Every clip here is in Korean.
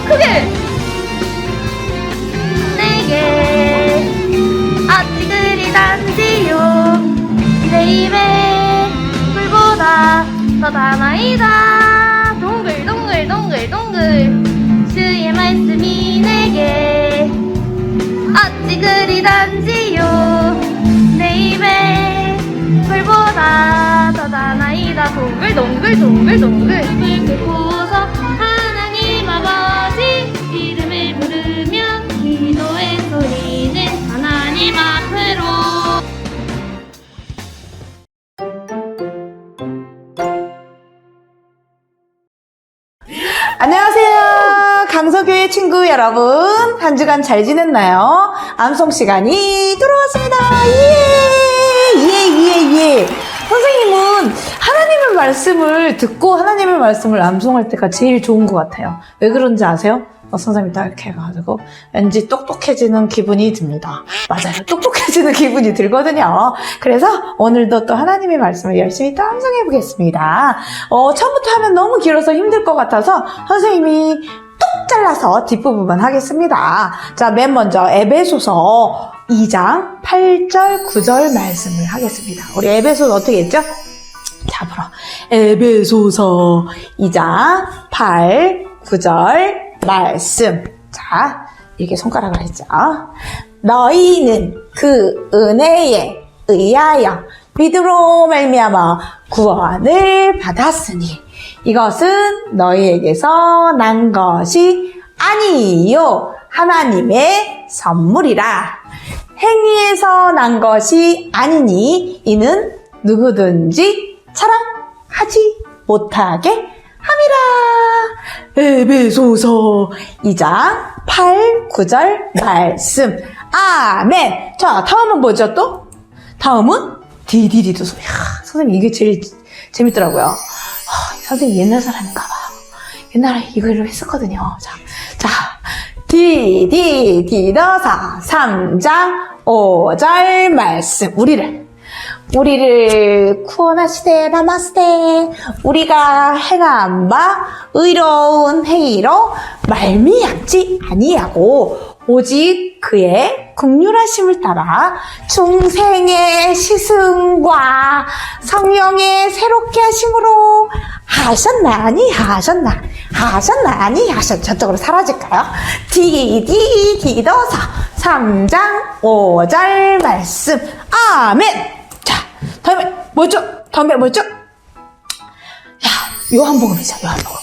크게. 내게 어찌 그리 단지요. 내 입에 불보다 더 담아이다. 동글동글 동글동글 주의 말씀이 내게 어찌 그리 단지요. 내 입에 불보다 더 담아이다. 동글동글 동글동글 불 끄고서 하나님 아버지 이름을 부르며 기도의 소리는 하나님 앞으로. 안녕하세요. 강서교회 친구 여러분, 한 주간 잘 지냈나요? 암송 시간이 돌아왔습니다. 예. 선생님은 하나님의 말씀을 듣고 하나님의 말씀을 암송할 때가 제일 좋은 것 같아요. 왜 그런지 아세요? 선생님이 딱 이렇게 해가지고 왠지 똑똑해지는 기분이 듭니다. 맞아요. 똑똑해지는 기분이 들거든요. 그래서 오늘도 또 하나님의 말씀을 열심히 또 암송해 보겠습니다. 처음부터 하면 너무 길어서 힘들 것 같아서 선생님이 뚝 잘라서 뒷부분만 하겠습니다. 자, 맨 먼저 에베소서 2장 8절 9절 말씀을 하겠습니다. 우리 에베소서 어떻게 했죠? 자, 보러 에베소서 2장 8, 9절 말씀. 자, 이렇게 손가락을 했죠. 너희는 그 은혜에 의하여 믿음으로 말미암아 구원을 받았으니 이것은 너희에게서 난 것이 아니요 하나님의 선물이라. 행위에서 난 것이 아니니 이는 누구든지 자랑하지 못하게 함이라. 에베소서 2장 8, 9절 말씀. 아멘. 자, 다음은 뭐죠 또? 다음은 디디디도 소리. 선생님 이게 제일 재밌더라고요. 선생님 옛날 사람인가 봐요. 옛날에 이거를 했었거든요. 자, 디디디더사 3장 5절 말씀. 우리를 구원하시되 남았으되 우리가 행한 바 의로운 행위로 말미암지 아니하고 오직 그의 긍휼하심을 따라 중생의 시승과 성령의 새롭게 하심으로 저쪽으로 사라질까요? 디디디더사 3장 5절 말씀. 아멘. 다음에 뭐죠? 야, 요한복음이죠, 요한복음.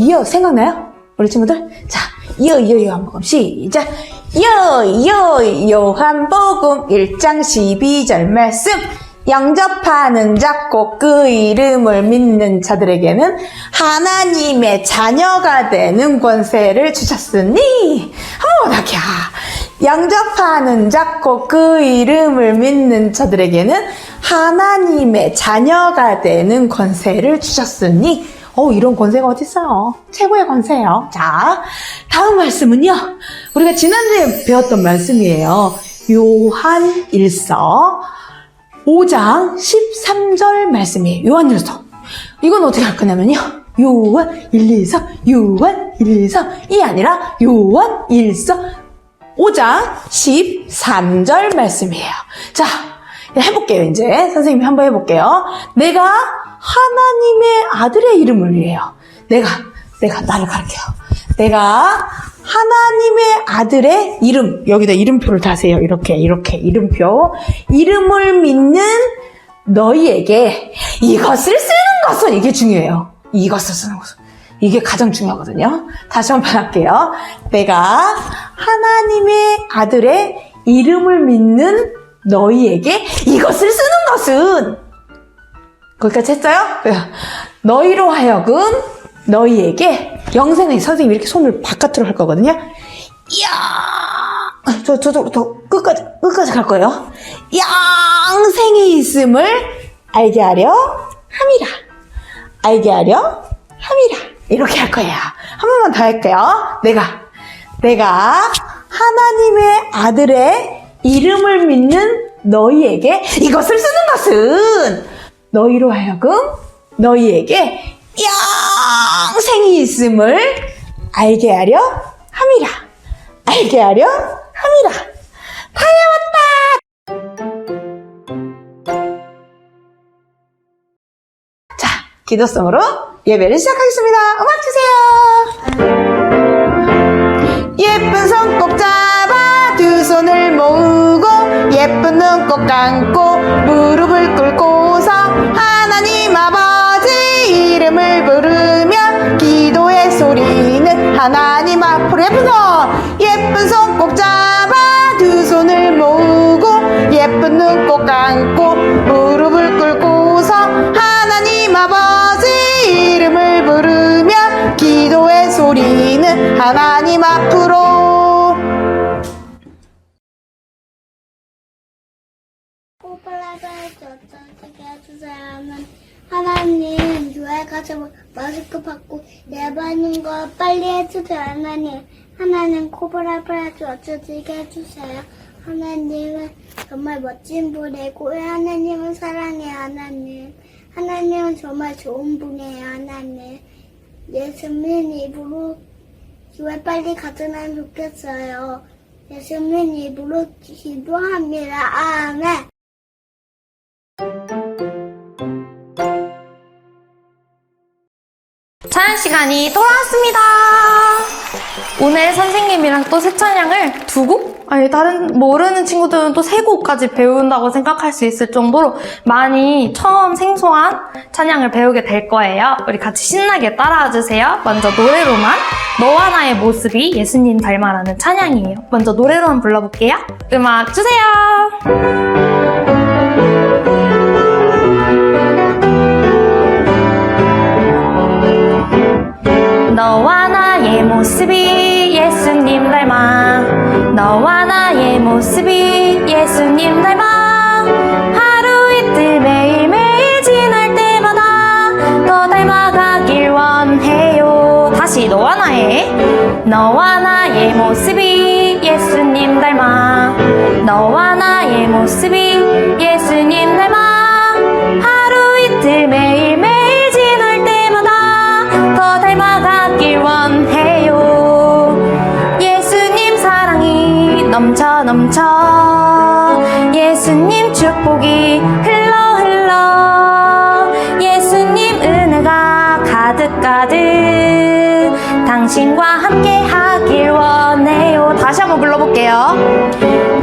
여, 생각나요? 우리 친구들? 자, 요한복음 시작. 요한복음 1장 12절 말씀. 영접하는 자 곧 그 이름을 믿는 자들에게는 하나님의 자녀가 되는 권세를 주셨으니. 영접하는 자 곧 그 이름을 믿는 자들에게는 하나님의 자녀가 되는 권세를 주셨으니. 이런 권세가 어딨어요? 최고의 권세예요. 자, 다음 말씀은요, 우리가 지난주에 배웠던 말씀이에요. 요한 1서 5장 13절 말씀이에요. 요한 1서. 이건 어떻게 할 거냐면요, 요한 1서 이 아니라 요한 1서 5장 13절 말씀이에요. 자, 해볼게요. 이제 선생님이 한번 해볼게요. 내가 하나님의 아들의 이름을 위해요. 내가 나를 가르쳐요. 내가 하나님의 아들의 이름, 여기다 이름표를 다세요. 이렇게 이름표. 이름을 믿는 너희에게 이것을 쓰는 것은, 이게 중요해요. 이것을 쓰는 것은. 이게 가장 중요하거든요. 다시 한번 할게요. 내가 하나님의 아들의 이름을 믿는 너희에게 이것을 쓰는 것은, 거기까지 했어요? 너희로 하여금 너희에게 영생의, 선생님이 이렇게 손을 바깥으로 할 거거든요. 이야, 저쪽으로 더 끝까지 갈 거예요. 영생이 있음을 알게 하려 함이라. 이렇게 할 거예요. 한 번만 더 할게요. 내가 하나님의 아들의 이름을 믿는 너희에게 이것을 쓰는 것은 너희로 하여금 너희에게 영생이 있음을 알게 하려 함이라. 알게 하려 함이라. 다 외웠다. 자, 기도성으로 예배를 시작하겠습니다. 음악 주세요. 예쁜 손 꼭 잡아 두 손을 모으고 예쁜 눈 꼭 감고 무릎을 꿇고서 하나님 아버지 이름을 부르며 기도의 소리는 하나님 앞으로. 예쁜 손 꼭 잡아 두 손을 모으고 예쁜 눈 꼭 감고 무릎을 꿇고서 하나님 아버지 이름을 부르며 기도의 소리는 하나님 앞으로. 어떻게 해주세요. 하나님 교회 가서 마스크 받고 예배하는 거 빨리 해주세요. 하나님 코브라브라도 어쩌지게 해주세요. 하나님은 정말 멋진 분이고 하나님은 사랑해요. 하나님은 정말 좋은 분이에요. 하나님 예수님 입으로 교회 빨리 가져나면 좋겠어요. 예수님 입으로 기도합니다. 아멘. 찬양 시간이 돌아왔습니다. 오늘 선생님이랑 또 새 찬양을 두 곡? 아니 다른 모르는 친구들은 또 세 곡까지 배운다고 생각할 수 있을 정도로 많이 처음 생소한 찬양을 배우게 될 거예요. 우리 같이 신나게 따라와 주세요. 먼저 노래로만 너와 나의 모습이 예수님 닮아라는 찬양이에요. 먼저 노래로만 불러볼게요. 음악 주세요. 너와 나의 모습이 예수님 닮아 너와 나의 모습이 예수님 닮아 하루 이틀 매일매일 지날 때마다 더 닮아가길 원해요. 다시 너와 나의 모습이 예수님 닮아 너와 나의 모습이 예수님 닮아 하루 이틀 매일매일 지날 때마다 더 닮아가길 원해요. 예수님 사랑이 넘쳐 예수님 축복이 흘러 예수님 은혜가 가득 당신과 함께 하길 원해요. 다시 한번 불러볼게요.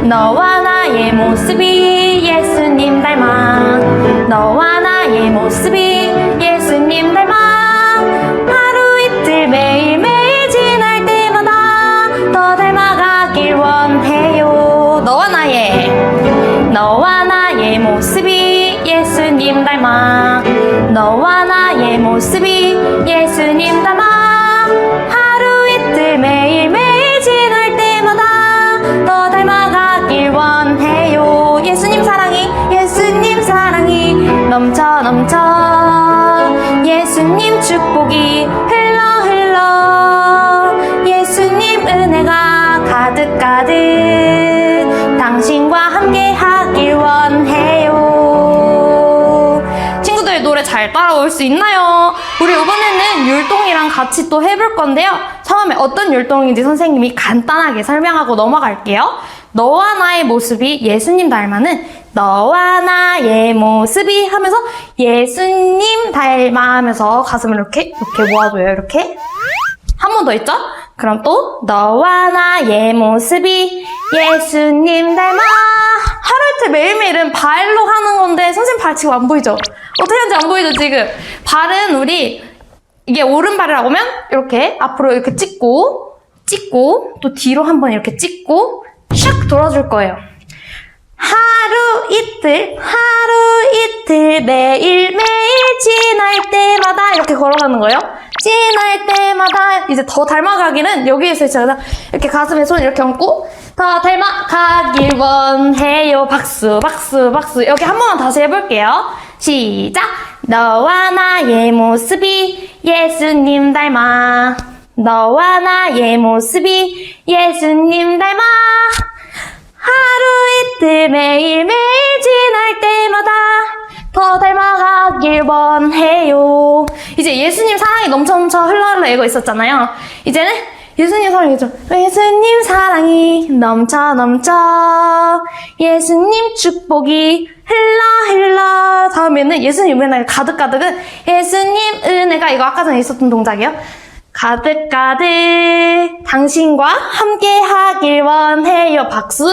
너와 나의 모습이 예수님 닮아 너와 나의 모습이 예수님 닮아 하루 이틀 매일매일 지날 때마다 더 닮아가길 원해요. 너와 나의 모습이 예수님 닮아 너와 나의 모습이 예수님 닮아 하루 이틀 매일매일 지날 때마다 더 닮아가길 원해요. 예수님 사랑이 넘쳐 예수님 축복이 흘러 예수님 은혜가 가득 당신과 함께 하길 원해요. 친구들 노래 잘 따라올 수 있나요? 우리 이번에는 율동이랑 같이 또 해볼 건데요. 처음에 어떤 율동인지 선생님이 간단하게 설명하고 넘어갈게요. 너와 나의 모습이 예수님 닮아는 너와 나의 모습이 하면서 예수님 닮아 하면서 가슴을 이렇게 모아줘요. 이렇게 한 번 더 있죠? 그럼 또 너와 나의 모습이 예수님 닮아 하루 이틀 매일매일은 발로 하는 건데 선생님 발 지금 안 보이죠? 어떻게 하는지 안 보이죠 지금? 발은 우리 이게 오른발이라고 하면 이렇게 앞으로 이렇게 찍고 또 뒤로 한번 이렇게 찍고 샥 돌아줄 거예요. 하루 이틀 매일매일 지날 때마다 이렇게 걸어가는 거예요. 지날 때마다 이제 더 닮아가기는 여기에서 이렇게 가슴에 손 이렇게 얹고 더 닮아가길 원해요. 박수 여기 한 번만 다시 해볼게요. 시작. 너와 나의 모습이 예수님 닮아 너와 나의 모습이 예수님 닮아 하루 이틀 매일매일 지날 때마다 더 닮아가길 원해요. 이제 예수님 사랑이 넘쳐 흘러 이거 있었잖아요. 이제는 예수님 사랑이죠. 예수님 사랑이 넘쳐 예수님 축복이 흘러 다음에는 예수님 은혜가 가득은 예수님 은혜가 이거 아까 전에 있었던 동작이에요. 가득 당신과 함께 하길 원해요. 박수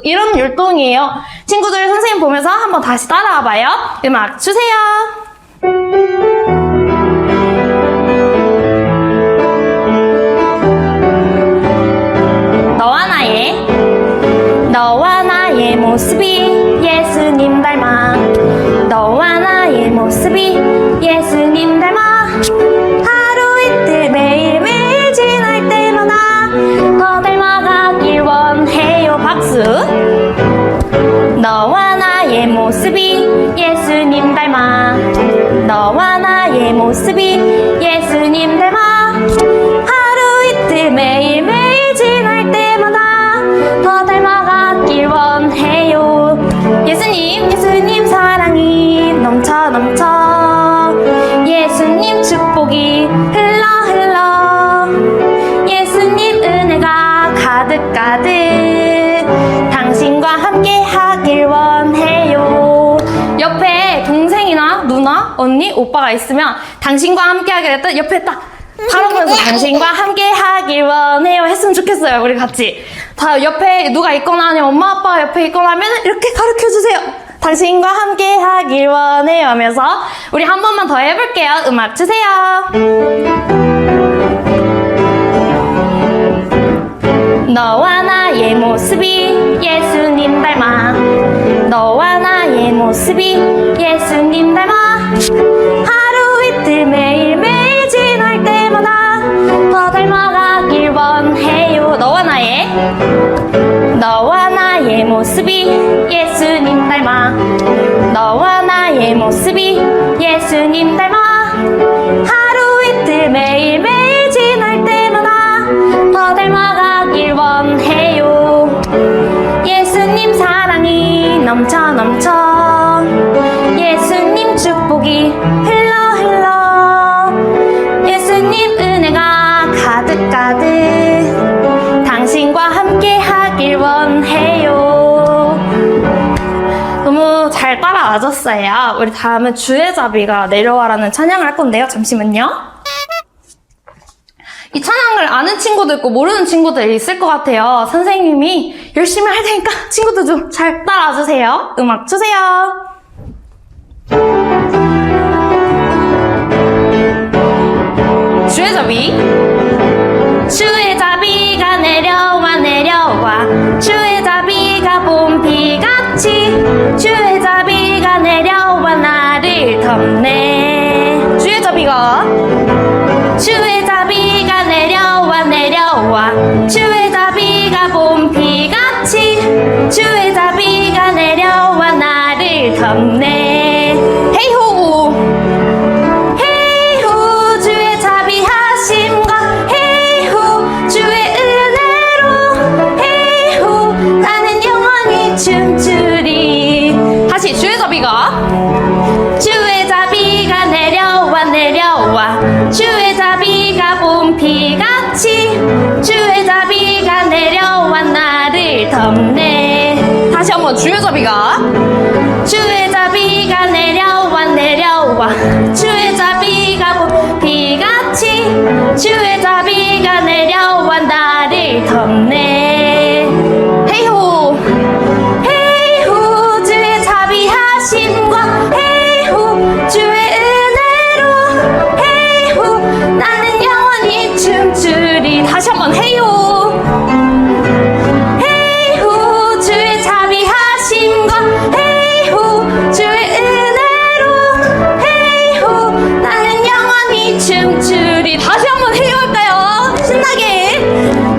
이런 율동이에요. 친구들 선생님 보면서 한번 다시 따라와 봐요. 음악 주세요. 너와 나의 모습이 예수님 닮아 너와 나의 모습이 예수님 닮아 하루 이틀 매일매일 지날 때마다 더 닮아가길 원해요. 박수. 너와 나의 모습이 예수님 닮아 너와 나의 모습이 예수님 닮아 하루 이틀 매일매일 지날 때마다 더 닮아가길 원해요. 예수님 사랑이 넘쳐 예수님 축복이 흘러 예수님 은혜가 가득 당신과 함께 하길 원해요. 옆에 동생이나 누나, 언니, 오빠가 있으면 당신과 함께 하게 됐다 옆에 딱 바로 보면서 당신과 함께 하길 원해요 했으면 좋겠어요. 우리 같이 다 옆에 누가 있거나 아니면 엄마 아빠가 옆에 있거나 하면 이렇게 가르쳐주세요. 당신과 함께 하길 원해요 하면서 우리 한 번만 더 해볼게요. 음악 주세요. 너와 나의 모습이 예수님 닮아 너와 나의 모습이 예수님 닮아 하루 이틀 매일매일 지날 때마다 더 닮아가길 원해요. 너와 나의 모습이 예수님 닮아 너와 나의 모습이 예수님 닮아 하루 이틀 매일매일 지날 때마다 더 닮아가길 원해요. 예수님 사랑이 넘쳐 예수님 축복이 흘러 예수님 은혜가 가득 당신과 함께 하길 원해요. 너무 잘 따라와줬어요. 우리 다음은 주의 자비가 내려와라는 찬양을 할 건데요. 잠시만요. 이 찬양을 아는 친구도 있고 모르는 친구도 있을 것 같아요. 선생님이 열심히 할 테니까 친구들 좀 잘 따라와 주세요. 음악 주세요. 주의 자비 주의 자비가 내려와 주의 자비가 봄비같이 주의 자비가 내려와 나를 덮네. 주의 자비가 내려와 주의 자비가 봄비같이 주의 자비가 내려와 나를 덮네. 헤이호 주의 자비하심과 헤이호 주의 은혜로 헤이호 나는 영원히 춤추리. 다시 주의 자비가 내려와 주의 자비가 봄비같이 주의 자비가 내려와 나를 덮네. 다시 한번 주의 자비가 내려와 주의 자비가 봄비같이 주의 자비가 내려와 나를 덮네. 헤이호 주의 자비하심과 헤이호 주의 나는 영원히 춤추리. 다시 한번 헤이호 주의 자비하심과 헤이호 주의 은혜로 헤이호 나는 영원히 춤추리. 다시 한번 헤이호 할까요? 신나게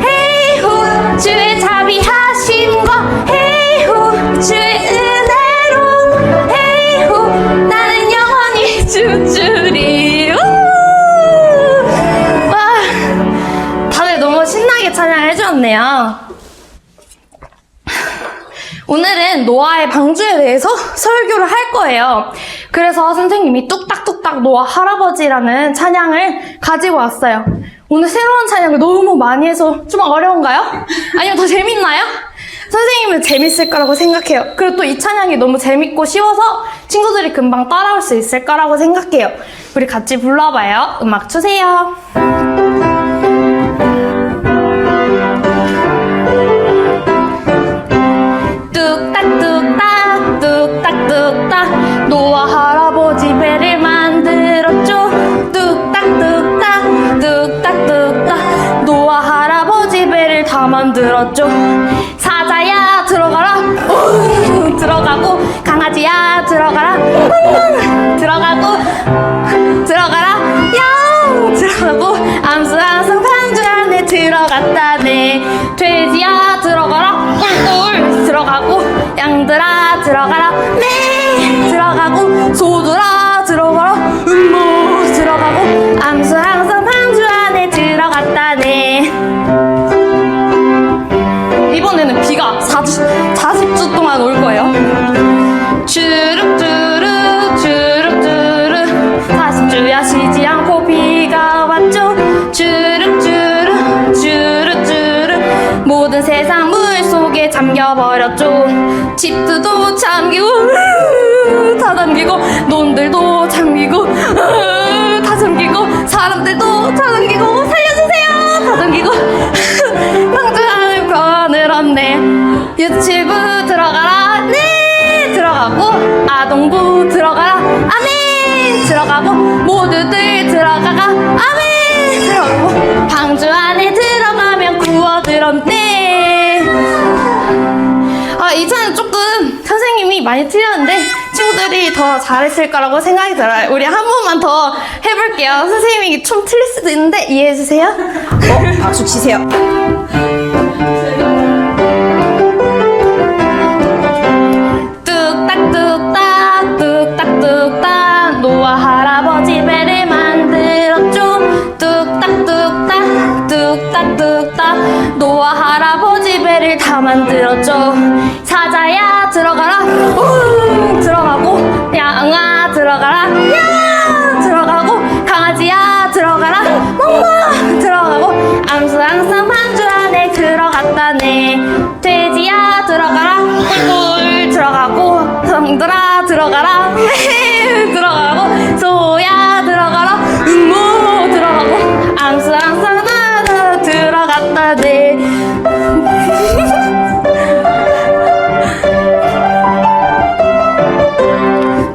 헤이호 주의 자비하심과 헤이호 주의 은혜로 헤이호 나는 영원히 춤추리. 신나게 찬양을 해주었네요. 오늘은 노아의 방주에 대해서 설교를 할 거예요. 그래서 선생님이 뚝딱뚝딱 노아 할아버지라는 찬양을 가지고 왔어요. 오늘 새로운 찬양을 너무 많이 해서 좀 어려운가요? 아니면 더 재밌나요? 선생님은 재밌을 거라고 생각해요. 그리고 또 이 찬양이 너무 재밌고 쉬워서 친구들이 금방 따라올 수 있을 거라고 생각해요. 우리 같이 불러봐요. 음악 주세요. 뚝딱뚝딱 뚝딱뚝딱 노아 할아버지 배를 만들었죠. 뚝딱뚝딱 뚝딱뚝딱 노아 할아버지 배를 다 만들었죠. 사자야 들어가라 들어가고, 강아지야 들어가라 들어가고, 들어가라 양 들어가고, 암수 항상 방주 안에 들어갔다네. 돼지야 들어가라 꿀 들어가고, 양들아 들어가라 네 들어가고, 소들아 들어가라 뭐 들어가고, 암수 항상 방주 안에 들어갔다네. 이번에는 비가 40주 동안 올 거예요. 주룩주룩 주룩주룩 40주야 쉬지 않고 비가 왔죠. 주룩주룩 주룩주룩 모든 세상 물 속에 잠겨버렸죠. 집들도 잠기고 다 잠기고, 논들도 잠기고 다 잠기고, 사람들도 다 잠기고, 살려주세요 다 잠기고 방주 안을 거늘었네. 유치부 들어가라 네 들어가고, 아동부 들어가라 아멘 들어가고, 모두들 들어가가 아멘 들어가고, 방주 안에 들어가면 구워들었네. 이 차는 조금 선생님이 많이 틀렸는데 친구들이 더 잘했을 거라고 생각이 들어요. 우리 한 번만 더 해볼게요. 선생님이 좀 틀릴 수도 있는데 이해해주세요. 박수 치세요. 뚝딱뚝딱 뚝딱뚝딱 노아 할아버지 배를 만들었죠. 뚝딱뚝딱 뚝딱뚝딱 노아 할아버지 배를 다 만들었죠. 사자야 들어가라 들어가고, 양아 들어가라 야 들어가고, 강아지야 들어가라 멍멍 들어가고, 암수 항상 방주 안에 들어갔다네. 돼지야 들어가라 꿀꿀 들어가고, 성들아 들어가라 들어가고, 소야 들어가라 뭐 들어가고, 암수 항상 다 들어갔다네.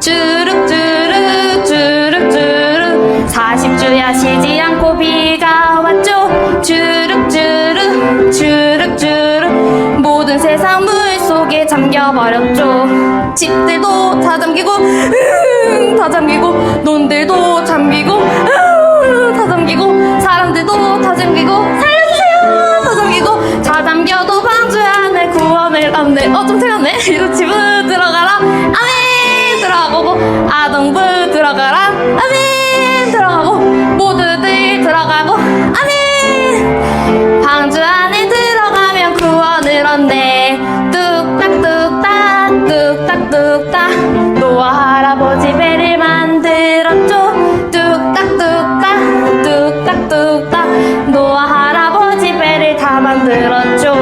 주룩주룩 주룩주룩 40주야 쉬지 않고 비가 왔죠. 주룩주룩 주룩주룩 모든 세상 물 속에 잠겨버렸죠. 집들도 다 잠기고 다 잠기고, 논들도 잠기고 다 잠기고, 사람들도 다 잠기고, 살려주세요 다 잠기고, 다 잠겨도 방주 안에 구원을 얻네. 좀 틀렸네. 유치부 들어가라 아멘 들어가고, 아동부 들어가라 아멘 들어가고, 모두들 들어가고 아멘. 방주 안에 들어가면 구원을 얻네. 뚝딱뚝딱 뚝딱뚝딱 노아 할아버지 배를 만들었죠. 뚝딱뚝딱 뚝딱뚝딱 노아 할아버지 배를 다 만들었죠.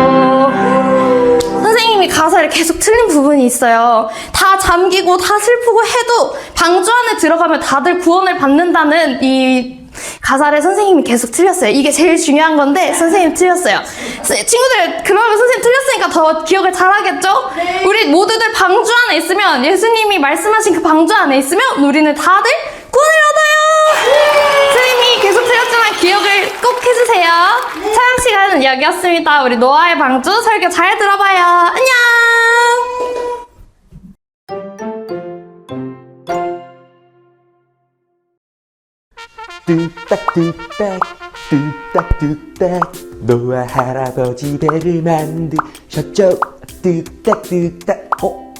선생님이 가사를 계속 틀린 부분이 있어요. 다 잠기고 다 슬프고 해도 방주 안에 들어가면 다들 구원을 받는다는 이 가사를 선생님이 계속 틀렸어요. 이게 제일 중요한 건데 선생님 틀렸어요. 친구들, 그러면 선생님 틀렸으니까 더 기억을 잘하겠죠? 네. 우리 모두들 방주 안에 있으면, 예수님이 말씀하신 그 방주 안에 있으면 우리는 다들 구원을 얻어요. 선생님이 계속 틀렸지만 기억을 꼭 해주세요. 촬영 시간은 여기였습니다. 우리 노아의 방주 설교 잘 들어봐요. 안녕. 뚝딱뚝딱 뚝딱뚝딱 노아 할아버지 배를 만드셨죠. 뚝딱뚝딱.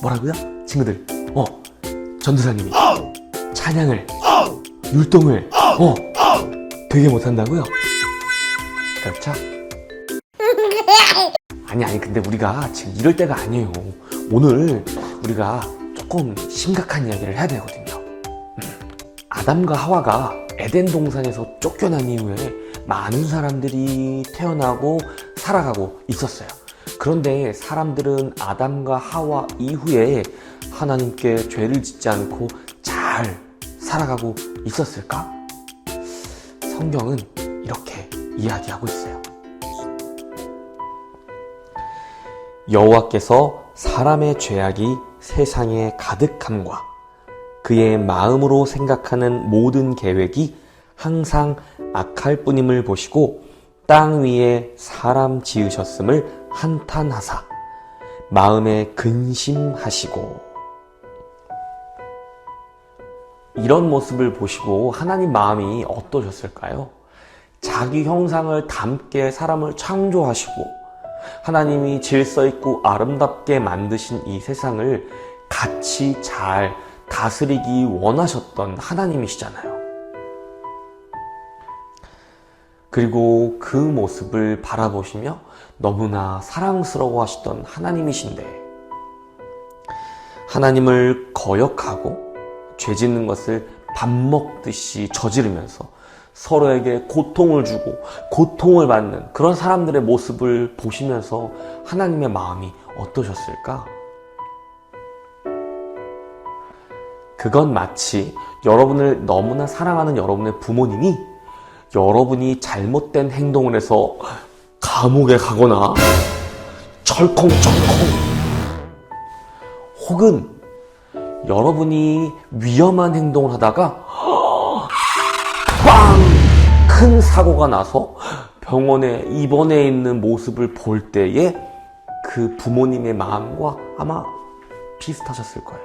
뭐라고요? 친구들, 전도사님이 찬양을, 율동을 되게 못한다고요? 그렇죠? 아니 근데 우리가 지금 이럴 때가 아니에요. 오늘 우리가 조금 심각한 이야기를 해야 되거든요. 아담과 하와가 에덴 동산에서 쫓겨난 이후에 많은 사람들이 태어나고 살아가고 있었어요. 그런데 사람들은 아담과 하와 이후에 하나님께 죄를 짓지 않고 잘 살아가고 있었을까? 성경은 이렇게 이야기하고 있어요. 여호와께서 사람의 죄악이 세상에 가득함과 그의 마음으로 생각하는 모든 계획이 항상 악할 뿐임을 보시고 땅 위에 사람 지으셨음을 한탄하사 마음에 근심하시고. 이런 모습을 보시고 하나님 마음이 어떠셨을까요? 자기 형상을 닮게 사람을 창조하시고 하나님이 질서 있고 아름답게 만드신 이 세상을 같이 잘 다스리기 원하셨던 하나님이시잖아요. 그리고 그 모습을 바라보시며 너무나 사랑스러워 하시던 하나님이신데, 하나님을 거역하고 죄 짓는 것을 밥 먹듯이 저지르면서 서로에게 고통을 주고 고통을 받는 그런 사람들의 모습을 보시면서 하나님의 마음이 어떠셨을까? 그건 마치 여러분을 너무나 사랑하는 여러분의 부모님이 여러분이 잘못된 행동을 해서 감옥에 가거나 철컹철컹, 혹은 여러분이 위험한 행동을 하다가 빵! 큰 사고가 나서 병원에 입원해 있는 모습을 볼 때에 그 부모님의 마음과 아마 비슷하셨을 거예요.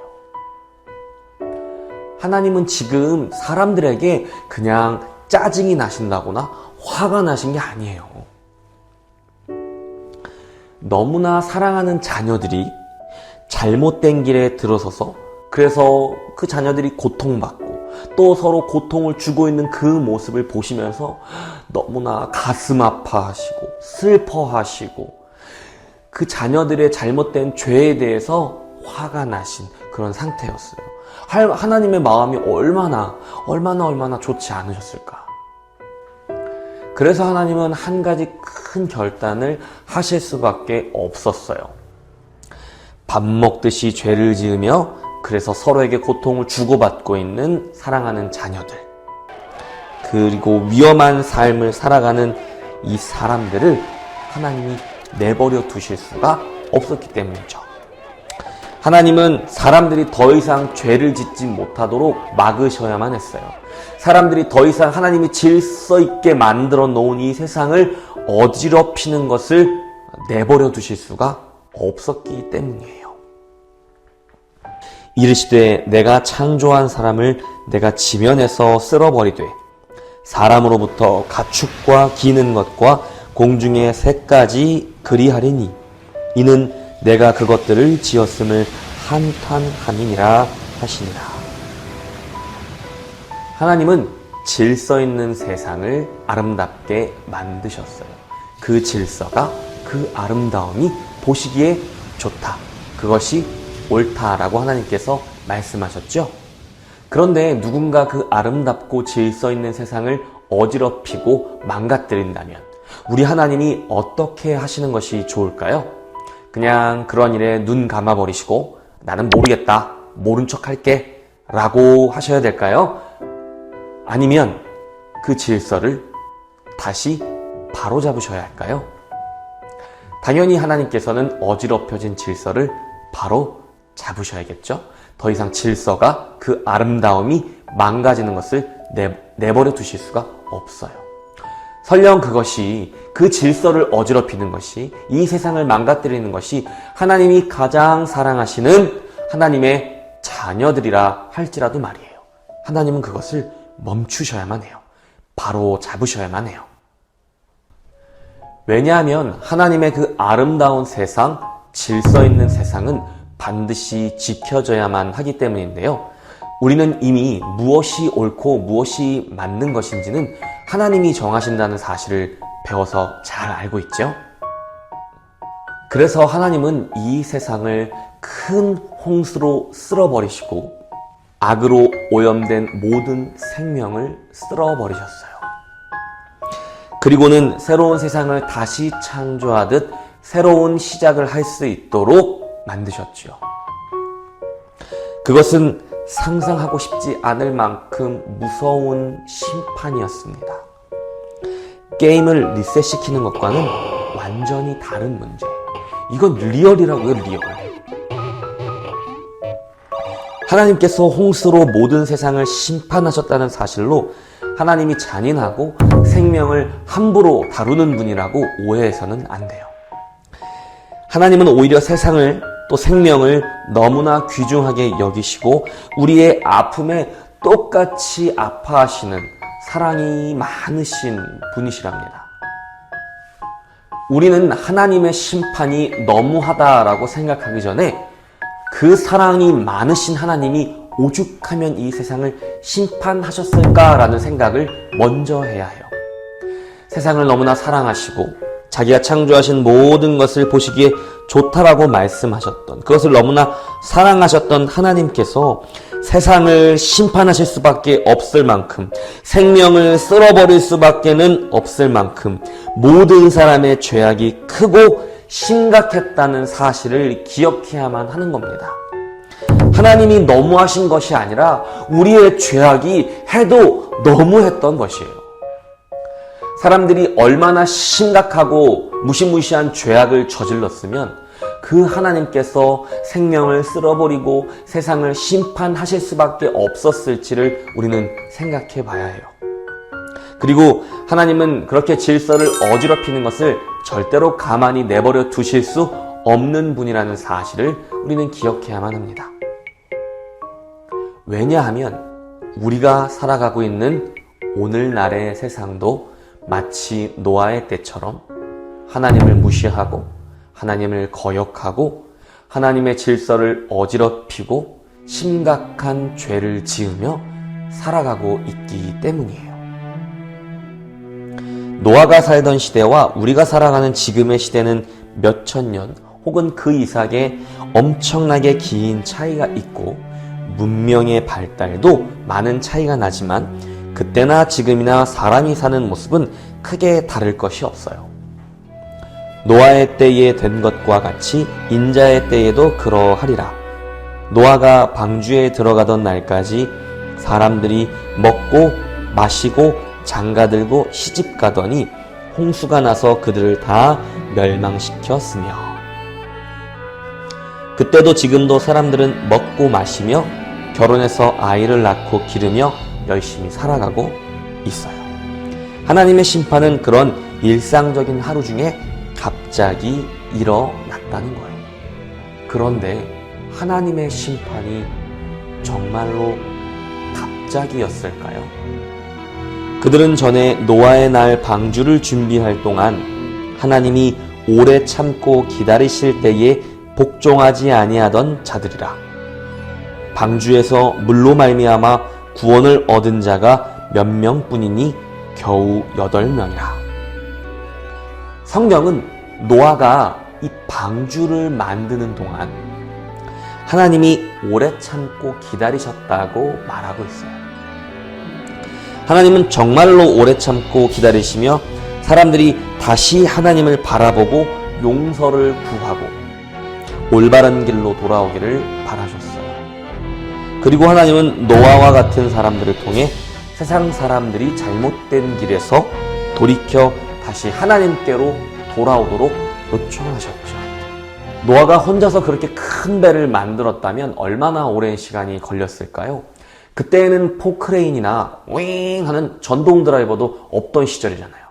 하나님은 지금 사람들에게 그냥 짜증이 나신다거나 화가 나신 게 아니에요. 너무나 사랑하는 자녀들이 잘못된 길에 들어서서 그래서 그 자녀들이 고통받고 또 서로 고통을 주고 있는 그 모습을 보시면서 너무나 가슴 아파하시고 슬퍼하시고 그 자녀들의 잘못된 죄에 대해서 화가 나신 그런 상태였어요. 하나님의 마음이 얼마나 좋지 않으셨을까. 그래서 하나님은 한 가지 큰 결단을 하실 수밖에 없었어요. 밥 먹듯이 죄를 지으며 그래서 서로에게 고통을 주고받고 있는 사랑하는 자녀들, 그리고 위험한 삶을 살아가는 이 사람들을 하나님이 내버려 두실 수가 없었기 때문이죠. 하나님은 사람들이 더 이상 죄를 짓지 못하도록 막으셔야만 했어요. 사람들이 더 이상 하나님이 질서 있게 만들어 놓은 이 세상을 어지럽히는 것을 내버려 두실 수가 없었기 때문이에요. 이르시되 내가 창조한 사람을 내가 지면에서 쓸어버리되 사람으로부터 가축과 기는 것과 공중의 새까지 그리하리니 이는 내가 그것들을 지었음을 한탄함이니라 하시니라. 하나님은 질서 있는 세상을 아름답게 만드셨어요. 그 질서가, 그 아름다움이 보시기에 좋다, 그것이 옳다라고 하나님께서 말씀하셨죠. 그런데 누군가 그 아름답고 질서 있는 세상을 어지럽히고 망가뜨린다면 우리 하나님이 어떻게 하시는 것이 좋을까요? 그냥 그런 일에 눈 감아버리시고 나는 모르겠다, 모른 척 할게 라고 하셔야 될까요? 아니면 그 질서를 다시 바로잡으셔야 할까요? 당연히 하나님께서는 어지럽혀진 질서를 바로 잡으셔야겠죠. 더 이상 질서가, 그 아름다움이 망가지는 것을 내버려 두실 수가 없어요. 설령 그것이, 그 질서를 어지럽히는 것이, 이 세상을 망가뜨리는 것이 하나님이 가장 사랑하시는 하나님의 자녀들이라 할지라도 말이에요. 하나님은 그것을 멈추셔야만 해요. 바로 잡으셔야만 해요. 왜냐하면 하나님의 그 아름다운 세상, 질서 있는 세상은 반드시 지켜져야만 하기 때문인데요. 우리는 이미 무엇이 옳고 무엇이 맞는 것인지는 하나님이 정하신다는 사실을 배워서 잘 알고 있죠. 그래서 하나님은 이 세상을 큰 홍수로 쓸어버리시고 악으로 오염된 모든 생명을 쓸어버리셨어요. 그리고는 새로운 세상을 다시 창조하듯 새로운 시작을 할 수 있도록 만드셨죠. 그것은 상상하고 싶지 않을 만큼 무서운 심판이었습니다. 게임을 리셋시키는 것과는 완전히 다른 문제. 이건 리얼이라고요, 리얼. 하나님께서 홍수로 모든 세상을 심판하셨다는 사실로 하나님이 잔인하고 생명을 함부로 다루는 분이라고 오해해서는 안 돼요. 하나님은 오히려 세상을 또 생명을 너무나 귀중하게 여기시고 우리의 아픔에 똑같이 아파하시는 사랑이 많으신 분이시랍니다. 우리는 하나님의 심판이 너무하다라고 생각하기 전에 그 사랑이 많으신 하나님이 오죽하면 이 세상을 심판하셨을까라는 생각을 먼저 해야 해요. 세상을 너무나 사랑하시고 자기가 창조하신 모든 것을 보시기에 좋다라고 말씀하셨던, 그것을 너무나 사랑하셨던 하나님께서 세상을 심판하실 수밖에 없을 만큼, 생명을 쓸어버릴 수밖에는 없을 만큼 모든 사람의 죄악이 크고 심각했다는 사실을 기억해야만 하는 겁니다. 하나님이 너무하신 것이 아니라 우리의 죄악이 해도 너무했던 것이에요. 사람들이 얼마나 심각하고 무시무시한 죄악을 저질렀으면 그 하나님께서 생명을 쓸어버리고 세상을 심판하실 수밖에 없었을지를 우리는 생각해 봐야 해요. 그리고 하나님은 그렇게 질서를 어지럽히는 것을 절대로 가만히 내버려 두실 수 없는 분이라는 사실을 우리는 기억해야만 합니다. 왜냐하면 우리가 살아가고 있는 오늘날의 세상도 마치 노아의 때처럼 하나님을 무시하고 하나님을 거역하고 하나님의 질서를 어지럽히고 심각한 죄를 지으며 살아가고 있기 때문이에요. 노아가 살던 시대와 우리가 살아가는 지금의 시대는 몇천 년 혹은 그 이상의 엄청나게 긴 차이가 있고 문명의 발달도 많은 차이가 나지만 그때나 지금이나 사람이 사는 모습은 크게 다를 것이 없어요. 노아의 때에 된 것과 같이 인자의 때에도 그러하리라. 노아가 방주에 들어가던 날까지 사람들이 먹고 마시고 장가들고 시집가더니 홍수가 나서 그들을 다 멸망시켰으며, 그때도 지금도 사람들은 먹고 마시며 결혼해서 아이를 낳고 기르며 열심히 살아가고 있어요. 하나님의 심판은 그런 일상적인 하루 중에 갑자기 일어났다는 거예요. 그런데 하나님의 심판이 정말로 갑자기였을까요? 그들은 전에 노아의 날 방주를 준비할 동안 하나님이 오래 참고 기다리실 때에 복종하지 아니하던 자들이라. 방주에서 물로 말미암아 구원을 얻은 자가 몇 명뿐이니 겨우 8명이라. 성경은 노아가 이 방주를 만드는 동안 하나님이 오래 참고 기다리셨다고 말하고 있어요. 하나님은 정말로 오래 참고 기다리시며 사람들이 다시 하나님을 바라보고 용서를 구하고 올바른 길로 돌아오기를 바라셨어요. 그리고 하나님은 노아와 같은 사람들을 통해 세상 사람들이 잘못된 길에서 돌이켜 다시 하나님께로 돌아오도록 요청하셨죠. 노아가 혼자서 그렇게 큰 배를 만들었다면 얼마나 오랜 시간이 걸렸을까요? 그때는 포크레인이나 윙 하는 전동 드라이버도 없던 시절이잖아요.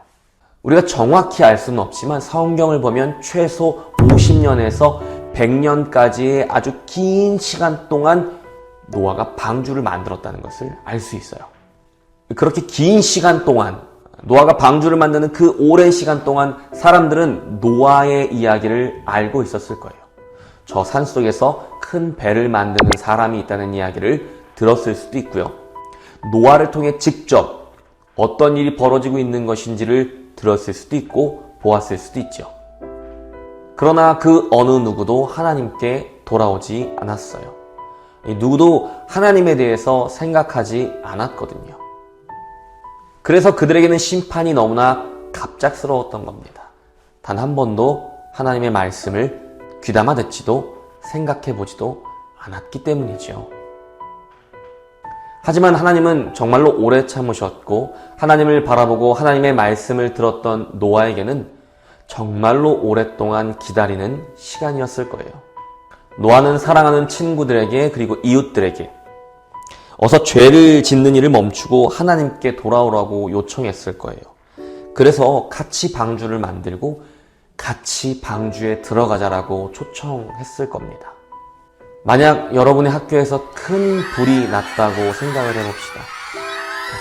우리가 정확히 알 수는 없지만 성경을 보면 최소 50년에서 100년까지의 아주 긴 시간 동안 노아가 방주를 만들었다는 것을 알 수 있어요. 그렇게 긴 시간 동안, 노아가 방주를 만드는 그 오랜 시간 동안 사람들은 노아의 이야기를 알고 있었을 거예요. 저 산속에서 큰 배를 만드는 사람이 있다는 이야기를 들었을 수도 있고요. 노아를 통해 직접 어떤 일이 벌어지고 있는 것인지를 들었을 수도 있고 보았을 수도 있죠. 그러나 그 어느 누구도 하나님께 돌아오지 않았어요. 누구도 하나님에 대해서 생각하지 않았거든요. 그래서 그들에게는 심판이 너무나 갑작스러웠던 겁니다. 단 한 번도 하나님의 말씀을 귀담아 듣지도 생각해 보지도 않았기 때문이죠. 하지만 하나님은 정말로 오래 참으셨고 하나님을 바라보고 하나님의 말씀을 들었던 노아에게는 정말로 오랫동안 기다리는 시간이었을 거예요. 노아는 사랑하는 친구들에게 그리고 이웃들에게 어서 죄를 짓는 일을 멈추고 하나님께 돌아오라고 요청했을 거예요. 그래서 같이 방주를 만들고 같이 방주에 들어가자라고 초청했을 겁니다. 만약 여러분의 학교에서 큰 불이 났다고 생각을 해봅시다.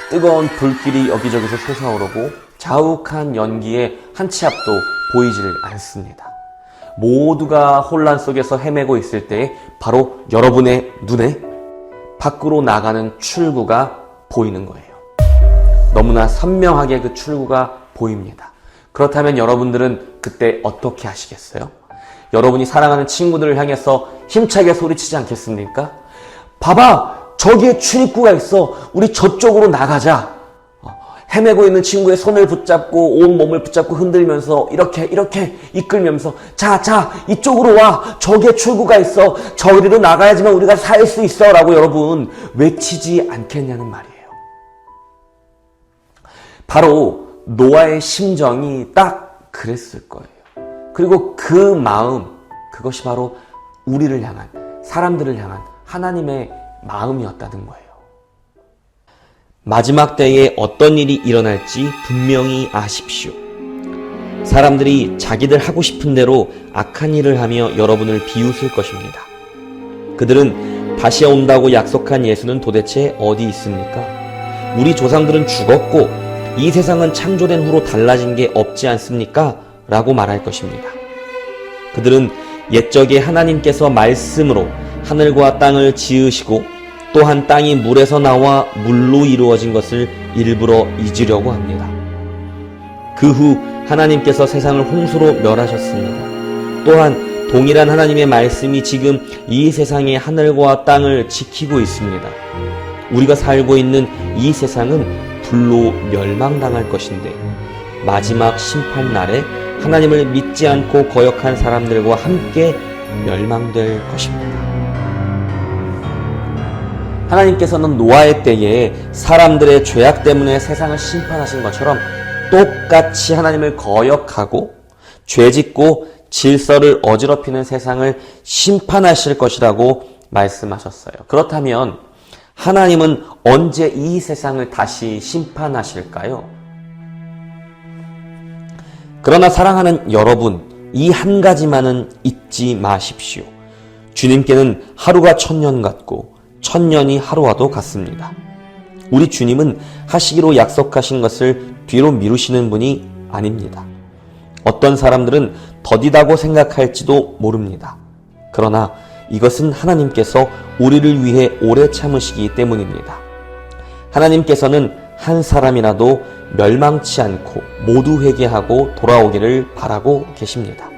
뜨거운 불길이 여기저기서 솟아오르고 자욱한 연기에 한 치 앞도 보이질 않습니다. 모두가 혼란 속에서 헤매고 있을 때 바로 여러분의 눈에 밖으로 나가는 출구가 보이는 거예요. 너무나 선명하게 그 출구가 보입니다. 그렇다면 여러분들은 그때 어떻게 하시겠어요? 여러분이 사랑하는 친구들을 향해서 힘차게 소리치지 않겠습니까? 봐봐! 저기에 출입구가 있어! 우리 저쪽으로 나가자! 헤매고 있는 친구의 손을 붙잡고 온 몸을 붙잡고 흔들면서 이렇게 이끌면서 자 이쪽으로 와! 저기에 출구가 있어! 저기로 나가야지만 우리가 살 수 있어! 라고 여러분 외치지 않겠냐는 말이에요. 바로 노아의 심정이 딱 그랬을 거예요. 그리고 그 마음, 그것이 바로 우리를 향한, 사람들을 향한 하나님의 마음이었다는 거예요. 마지막 때에 어떤 일이 일어날지 분명히 아십시오. 사람들이 자기들 하고 싶은 대로 악한 일을 하며 여러분을 비웃을 것입니다. 그들은 다시 온다고 약속한 예수는 도대체 어디 있습니까? 우리 조상들은 죽었고 이 세상은 창조된 후로 달라진 게 없지 않습니까? 라고 말할 것입니다. 그들은 옛적에 하나님께서 말씀으로 하늘과 땅을 지으시고 또한 땅이 물에서 나와 물로 이루어진 것을 일부러 잊으려고 합니다. 그 후 하나님께서 세상을 홍수로 멸하셨습니다. 또한 동일한 하나님의 말씀이 지금 이 세상의 하늘과 땅을 지키고 있습니다. 우리가 살고 있는 이 세상은 불로 멸망당할 것인데 마지막 심판날에 하나님을 믿지 않고 거역한 사람들과 함께 멸망될 것입니다. 하나님께서는 노아의 때에 사람들의 죄악 때문에 세상을 심판하신 것처럼 똑같이 하나님을 거역하고 죄짓고 질서를 어지럽히는 세상을 심판하실 것이라고 말씀하셨어요. 그렇다면 하나님은 언제 이 세상을 다시 심판하실까요? 그러나 사랑하는 여러분, 이 한 가지만은 잊지 마십시오. 주님께는 하루가 천년 같고 천년이 하루와도 같습니다. 우리 주님은 하시기로 약속하신 것을 뒤로 미루시는 분이 아닙니다. 어떤 사람들은 더디다고 생각할지도 모릅니다. 그러나 이것은 하나님께서 우리를 위해 오래 참으시기 때문입니다. 하나님께서는 한 사람이라도 멸망치 않고 모두 회개하고 돌아오기를 바라고 계십니다.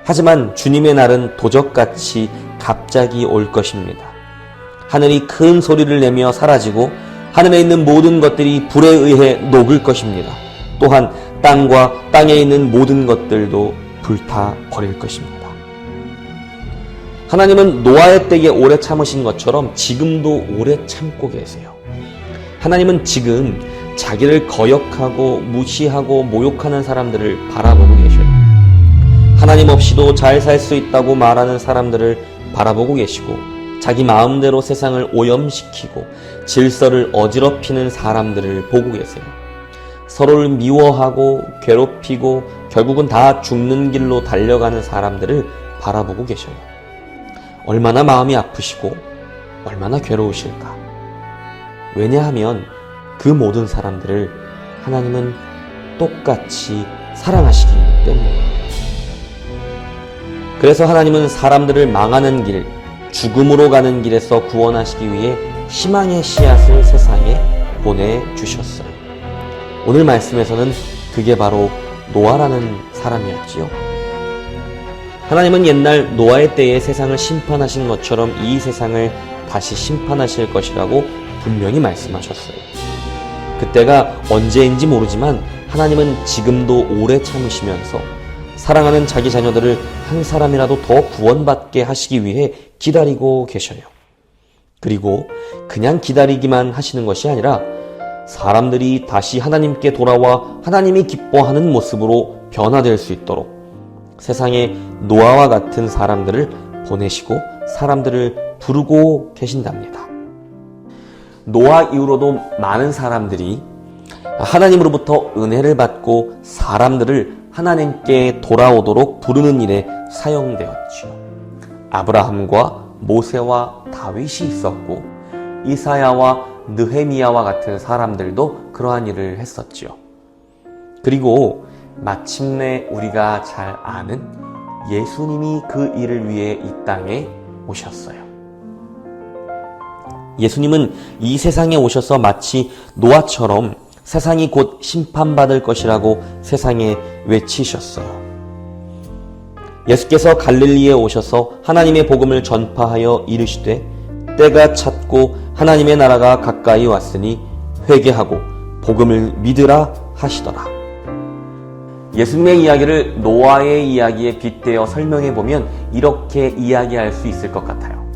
하지만 주님의 날은 도적같이 갑자기 올 것입니다. 하늘이 큰 소리를 내며 사라지고 하늘에 있는 모든 것들이 불에 의해 녹을 것입니다. 또한 땅과 땅에 있는 모든 것들도 불타 버릴 것입니다. 하나님은 노아의 때에 오래 참으신 것처럼 지금도 오래 참고 계세요. 하나님은 지금 자기를 거역하고 무시하고 모욕하는 사람들을 바라보고 계셔요. 하나님 없이도 잘 살 수 있다고 말하는 사람들을 바라보고 계시고 자기 마음대로 세상을 오염시키고 질서를 어지럽히는 사람들을 보고 계세요. 서로를 미워하고 괴롭히고 결국은 다 죽는 길로 달려가는 사람들을 바라보고 계셔요. 얼마나 마음이 아프시고 얼마나 괴로우실까. 왜냐하면 그 모든 사람들을 하나님은 똑같이 사랑하시기 때문이에요. 그래서 하나님은 사람들을 망하는 길, 죽음으로 가는 길에서 구원하시기 위해 희망의 씨앗을 세상에 보내주셨어요. 오늘 말씀에서는 그게 바로 노아라는 사람이었지요. 하나님은 옛날 노아의 때에 세상을 심판하신 것처럼 이 세상을 다시 심판하실 것이라고 분명히 말씀하셨어요. 그때가 언제인지 모르지만 하나님은 지금도 오래 참으시면서 사랑하는 자기 자녀들을 한 사람이라도 더 구원받게 하시기 위해 기다리고 계셔요. 그리고 그냥 기다리기만 하시는 것이 아니라 사람들이 다시 하나님께 돌아와 하나님이 기뻐하는 모습으로 변화될 수 있도록 세상에 노아와 같은 사람들을 보내시고 사람들을 부르고 계신답니다. 노아 이후로도 많은 사람들이 하나님으로부터 은혜를 받고 사람들을 하나님께 돌아오도록 부르는 일에 사용되었지요. 아브라함과 모세와 다윗이 있었고 이사야와 느헤미야와 같은 사람들도 그러한 일을 했었지요. 그리고 마침내 우리가 잘 아는 예수님이 그 일을 위해 이 땅에 오셨어요. 예수님은 이 세상에 오셔서 마치 노아처럼 세상이 곧 심판받을 것이라고 세상에 외치셨어요. 예수께서 갈릴리에 오셔서 하나님의 복음을 전파하여 이르시되 때가 찼고 하나님의 나라가 가까이 왔으니 회개하고 복음을 믿으라 하시더라. 예수님의 이야기를 노아의 이야기에 빗대어 설명해 보면 이렇게 이야기할 수 있을 것 같아요.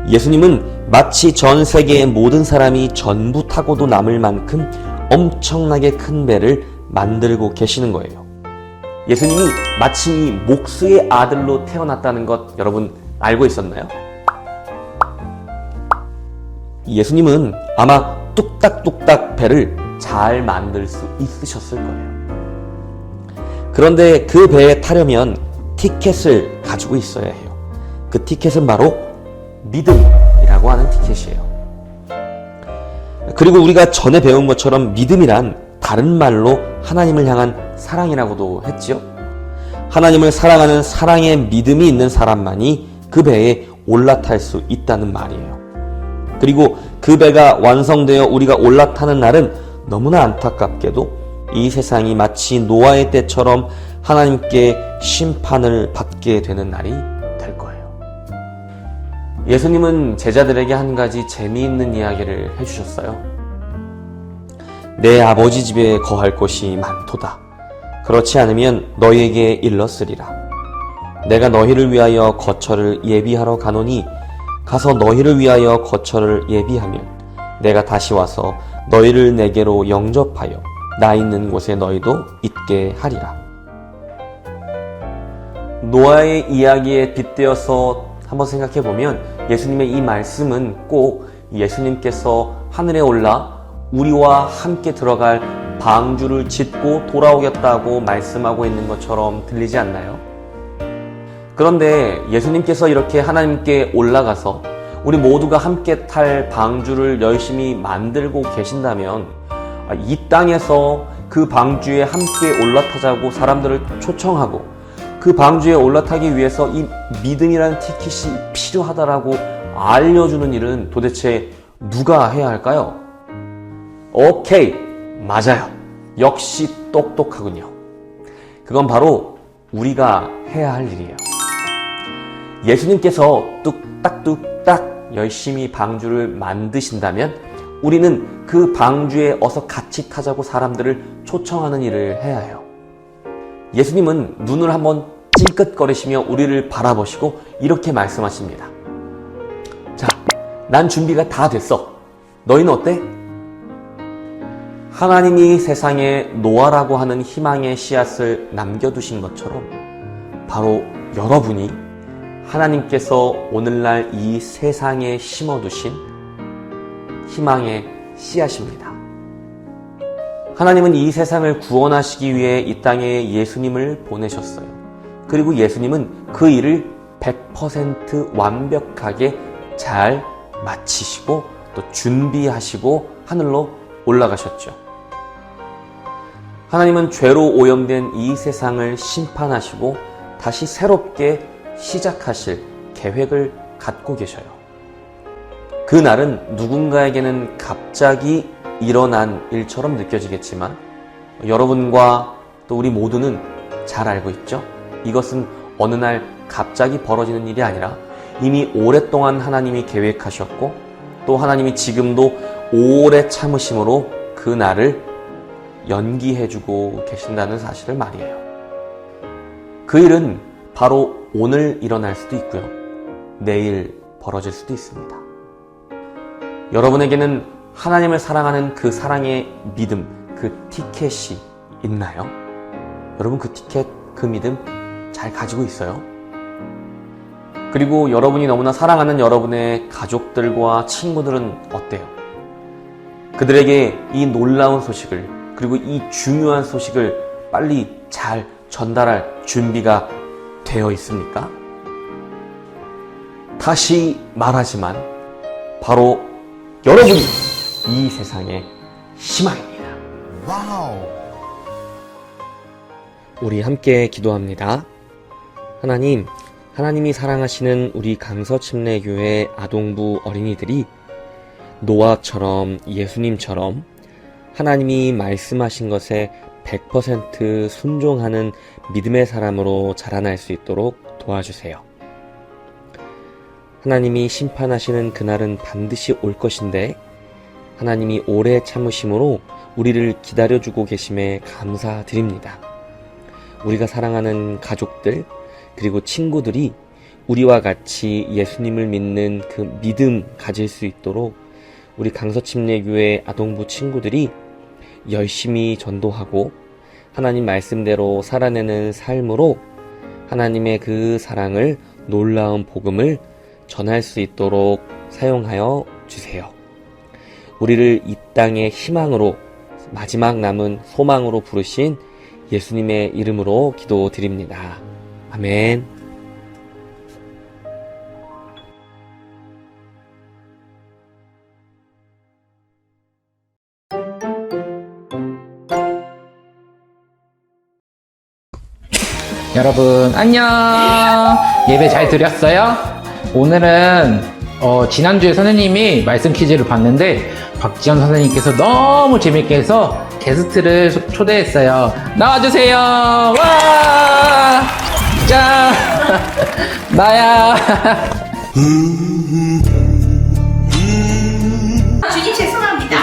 예수님은 마치 전 세계의 모든 사람이 전부 타고도 남을 만큼 엄청나게 큰 배를 만들고 계시는 거예요. 예수님이 마치 목수의 아들로 태어났다는 것 여러분 알고 있었나요? 예수님은 아마 뚝딱뚝딱 배를 잘 만들 수 있으셨을 거예요. 그런데 그 배에 타려면 티켓을 가지고 있어야 해요. 그 티켓은 바로 믿음이라고 하는 티켓이에요. 그리고 우리가 전에 배운 것처럼 믿음이란 다른 말로 하나님을 향한 사랑이라고도 했지요. 하나님을 사랑하는 사랑의 믿음이 있는 사람만이 그 배에 올라탈 수 있다는 말이에요. 그리고 그 배가 완성되어 우리가 올라타는 날은 너무나 안타깝게도 이 세상이 마치 노아의 때처럼 하나님께 심판을 받게 되는 날이 될 거예요. 예수님은 제자들에게 한 가지 재미있는 이야기를 해주셨어요. 내 아버지 집에 거할 곳이 많도다. 그렇지 않으면 너희에게 일렀으리라. 내가 너희를 위하여 거처를 예비하러 가노니 가서 너희를 위하여 거처를 예비하면 내가 다시 와서 너희를 내게로 영접하여 나 있는 곳에 너희도 있게 하리라. 노아의 이야기에 빗대어서 한번 생각해 보면 예수님의 이 말씀은 꼭 예수님께서 하늘에 올라 우리와 함께 들어갈 방주를 짓고 돌아오겠다고 말씀하고 있는 것처럼 들리지 않나요? 그런데 예수님께서 이렇게 하나님께 올라가서 우리 모두가 함께 탈 방주를 열심히 만들고 계신다면 이 땅에서 그 방주에 함께 올라타자고 사람들을 초청하고 그 방주에 올라타기 위해서 이 믿음이라는 티켓이 필요하다라고 알려주는 일은 도대체 누가 해야 할까요? 오케이, 맞아요. 역시 똑똑하군요. 그건 바로 우리가 해야 할 일이에요. 예수님께서 뚝딱뚝딱 열심히 방주를 만드신다면 우리는 그 방주에 어서 같이 타자고 사람들을 초청하는 일을 해야 해요. 예수님은 눈을 한번 찔끗거리시며 우리를 바라보시고 이렇게 말씀하십니다. 자, 난 준비가 다 됐어. 너희는 어때? 하나님이 세상에 노아라고 하는 희망의 씨앗을 남겨두신 것처럼 바로 여러분이 하나님께서 오늘날 이 세상에 심어두신 희망의 씨앗입니다. 하나님은 이 세상을 구원하시기 위해 이 땅에 예수님을 보내셨어요. 그리고 예수님은 그 일을 100% 완벽하게 잘 마치시고 또 준비하시고 하늘로 올라가셨죠. 하나님은 죄로 오염된 이 세상을 심판하시고 다시 새롭게 시작하실 계획을 갖고 계셔요. 그 날은 누군가에게는 갑자기 일어난 일처럼 느껴지겠지만 여러분과 또 우리 모두는 잘 알고 있죠? 이것은 어느 날 갑자기 벌어지는 일이 아니라 이미 오랫동안 하나님이 계획하셨고 또 하나님이 지금도 오래 참으심으로 그 날을 연기해주고 계신다는 사실을 말이에요. 그 일은 바로 오늘 일어날 수도 있고요. 내일 벌어질 수도 있습니다. 여러분에게는 하나님을 사랑하는 그 사랑의 믿음, 그 티켓이 있나요? 여러분 그 티켓, 그 믿음 잘 가지고 있어요? 그리고 여러분이 너무나 사랑하는 여러분의 가족들과 친구들은 어때요? 그들에게 이 놀라운 소식을, 그리고 이 중요한 소식을 빨리 잘 전달할 준비가 되어 있습니까? 다시 말하지만 바로 여러분이 이 세상의 희망입니다. 우리 함께 기도합니다. 하나님이 사랑하시는 우리 강서침례교회 아동부 어린이들이 노아처럼 예수님처럼 하나님이 말씀하신 것에 100% 순종하는 믿음의 사람으로 자라날 수 있도록 도와주세요. 하나님이 심판하시는 그날은 반드시 올 것인데 하나님이 오래 참으심으로 우리를 기다려주고 계심에 감사드립니다. 우리가 사랑하는 가족들 그리고 친구들이 우리와 같이 예수님을 믿는 그 믿음 가질 수 있도록 우리 강서침례교회 아동부 친구들이 열심히 전도하고 하나님 말씀대로 살아내는 삶으로 하나님의 그 사랑을, 놀라운 복음을 전할 수 있도록 사용하여 주세요. 우리를 이 땅의 희망으로, 마지막 남은 소망으로 부르신 예수님의 이름으로 기도드립니다. 아멘. 여러분 안녕. 예배 잘 드렸어요? 오늘은 지난주에 선생님이 말씀 퀴즈를 봤는데 박지현 선생님께서 너무 재밌게 해서 게스트를 초대했어요. 나와주세요. 와! 짠! 나야. 주님 죄송합니다.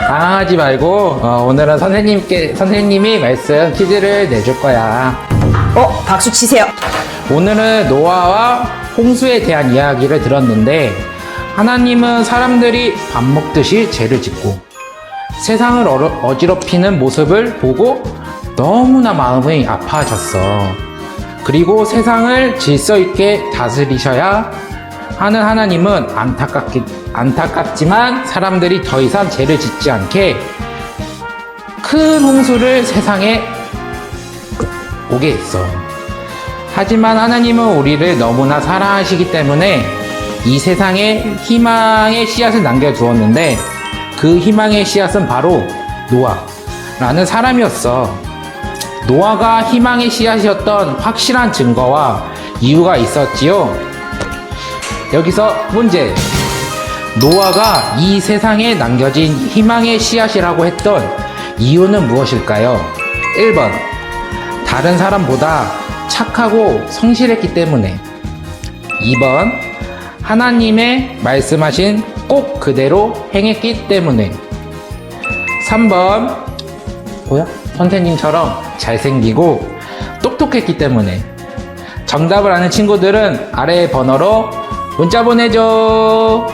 당황하지 말고 오늘은 선생님이 말씀 퀴즈를 내줄 거야. 박수 치세요. 오늘은 노아와 홍수에 대한 이야기를 들었는데 하나님은 사람들이 밥 먹듯이 죄를 짓고 세상을 어지럽히는 모습을 보고 너무나 마음이 아파졌어. 그리고 세상을 질서 있게 다스리셔야 하는 하나님은 안타깝지만 사람들이 더 이상 죄를 짓지 않게 큰 홍수를 세상에 오게 했어. 하지만 하나님은 우리를 너무나 사랑하시기 때문에 이 세상에 희망의 씨앗을 남겨두었는데 그 희망의 씨앗은 바로 노아라는 사람이었어. 노아가 희망의 씨앗이었던 확실한 증거와 이유가 있었지요. 여기서 문제. 노아가 이 세상에 남겨진 희망의 씨앗이라고 했던 이유는 무엇일까요? 1번. 다른 사람보다 착하고 성실했기 때문에. 2번. 하나님의 말씀하신 꼭 그대로 행했기 때문에. 3번. 선생님처럼 잘생기고 똑똑했기 때문에. 정답을 아는 친구들은 아래 번호로 문자 보내줘.